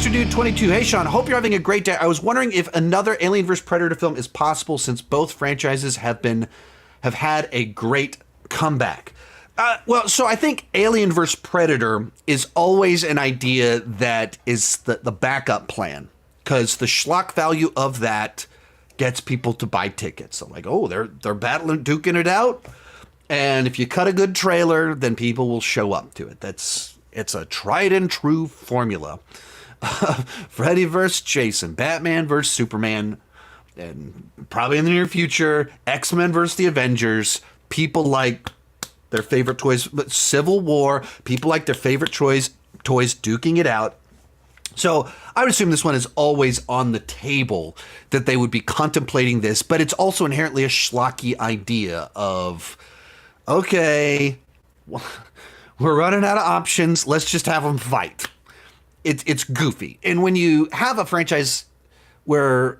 Mr. Dude 22. Hey, Sean, hope you're having a great day. I was wondering if another Alien vs. Predator film is possible since both franchises have had a great comeback. So I think Alien vs. Predator is always an idea that is the backup plan, because the schlock value of that gets people to buy tickets. So like, oh, they're battling, duking it out. And if you cut a good trailer, then people will show up to it. It's a tried and true formula. Freddy versus Jason, Batman versus Superman, and probably in the near future, X-Men versus the Avengers. People like their favorite toys. Civil War, people like their favorite toys duking it out. So I would assume this one is always on the table, that they would be contemplating this, but it's also inherently a schlocky idea of, okay, we're running out of options. Let's just have them fight. It's goofy. And when you have a franchise where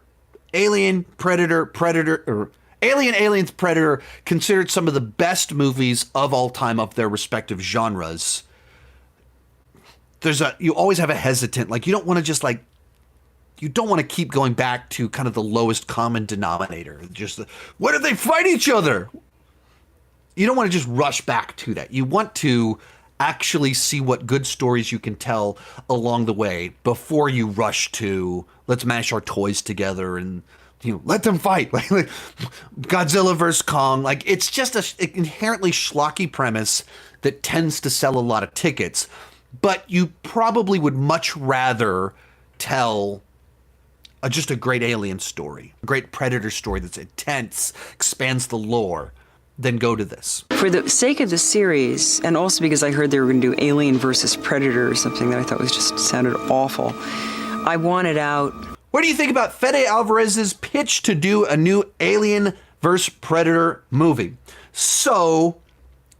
Alien, Aliens, Predator, considered some of the best movies of all time of their respective genres, you always have a hesitant, like, you don't want to just like, you don't want to keep going back to kind of the lowest common denominator. Just, what did they fight each other? You don't want to just rush back to that. You want to actually see what good stories you can tell along the way before you rush to, let's mash our toys together and, let them fight. Like Godzilla versus Kong. Like, it's just an inherently schlocky premise that tends to sell a lot of tickets, but you probably would much rather tell just a great alien story, a great Predator story that's intense, expands the lore, then go to this. For the sake of the series, and also because I heard they were going to do Alien versus Predator or something that I thought sounded awful, I wanted out. What do you think about Fede Alvarez's pitch to do a new Alien versus Predator movie? So,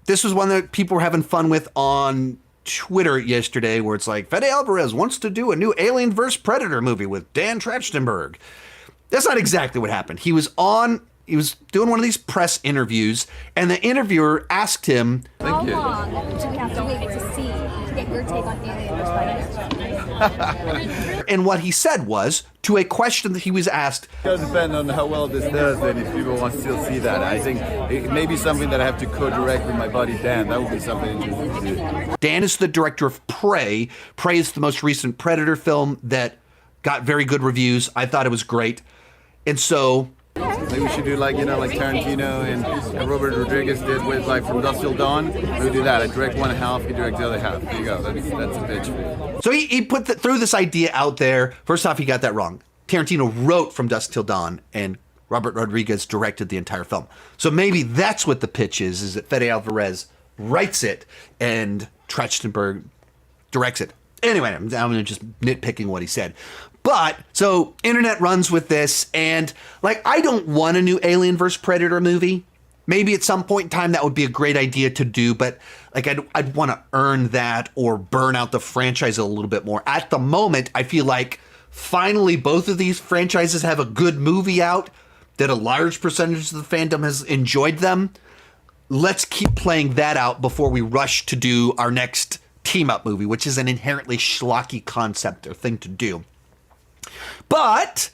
this was one that people were having fun with on Twitter yesterday, where it's like, Fede Alvarez wants to do a new Alien versus Predator movie with Dan Trachtenberg. That's not exactly what happened. He was doing one of these press interviews, and the interviewer asked him, how long do we have to wait to get your take on Alien vs. Predator? And what he said was, to a question that he was asked, it does depend on how well this does, and if people want to still see that. I think it may be something that I have to co-direct with my buddy Dan. That would be something interesting to do. Dan is the director of Prey. Prey is the most recent Predator film that got very good reviews. I thought it was great. And so, maybe we should do like Tarantino and Robert Rodriguez did with From Dusk Till Dawn. We do that. I direct one half, you direct the other half. There you go. That's a pitch. So he threw this idea out there. First off, he got that wrong. Tarantino wrote From Dusk Till Dawn, and Robert Rodriguez directed the entire film. So maybe that's what the pitch is that Fede Alvarez writes it and Trachtenberg directs it. Anyway, I'm just nitpicking what he said. But, so, internet runs with this, and, I don't want a new Alien vs. Predator movie. Maybe at some point in time that would be a great idea to do, but, I'd want to earn that or burn out the franchise a little bit more. At the moment, I feel like finally both of these franchises have a good movie out, that a large percentage of the fandom has enjoyed them. Let's keep playing that out before we rush to do our next team-up movie, which is an inherently schlocky concept or thing to do. But,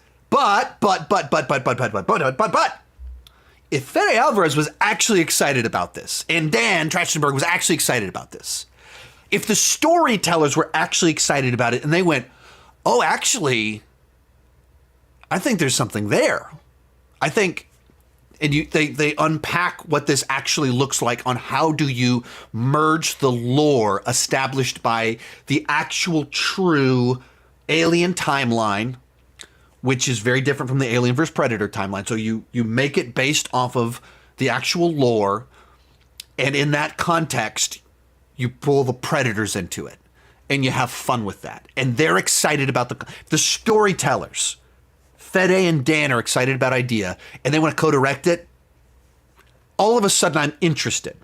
if Fede Alvarez was actually excited about this, and Dan Trachtenberg was actually excited about this, if the storytellers were actually excited about it, and they went, oh, actually, I think there's something there. I think, and they unpack what this actually looks like on how do you merge the lore established by the actual true Alien timeline, which is very different from the Alien vs. Predator timeline. So you make it based off of the actual lore, and in that context, you pull the Predators into it, and you have fun with that. And they're excited about the storytellers. Fede and Dan are excited about idea, and they want to co-direct it. All of a sudden, I'm interested.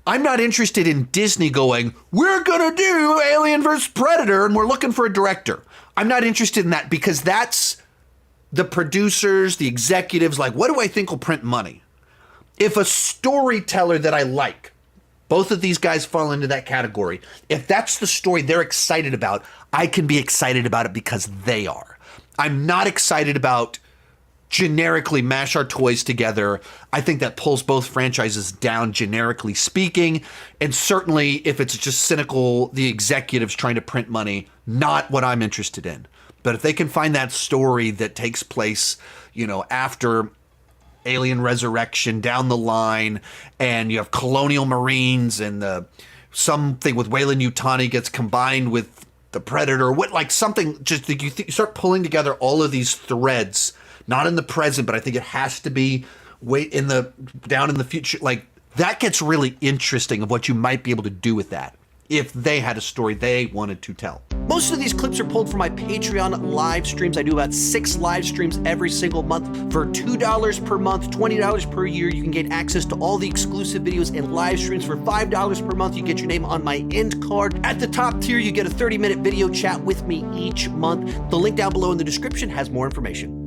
I'm not interested in Disney going, we're going to do Alien vs. Predator and we're looking for a director. I'm not interested in that, because that's the producers, the executives, what do I think will print money? If a storyteller that I like, Both of these guys fall into that category. If that's the story they're excited about, I can be excited about it because they are. I'm not excited about generically mash our toys together. I think that pulls both franchises down, generically speaking. And certainly if it's just cynical, the executives trying to print money, not what I'm interested in. But if they can find that story that takes place, you know, after Alien Resurrection down the line, and you have Colonial Marines and something with Weyland-Yutani gets combined with the Predator, like something, just you start pulling together all of these threads, not in the present, but I think it has to be down in the future. Like, that gets really interesting of what you might be able to do with that if they had a story they wanted to tell. Most of these clips are pulled from my Patreon live streams. I do about 6 live streams every single month. For $2 per month, $20 per year, you can get access to all the exclusive videos and live streams. For $5 per month, you get your name on my end card. At the top tier, you get a 30-minute video chat with me each month. The link down below in the description has more information.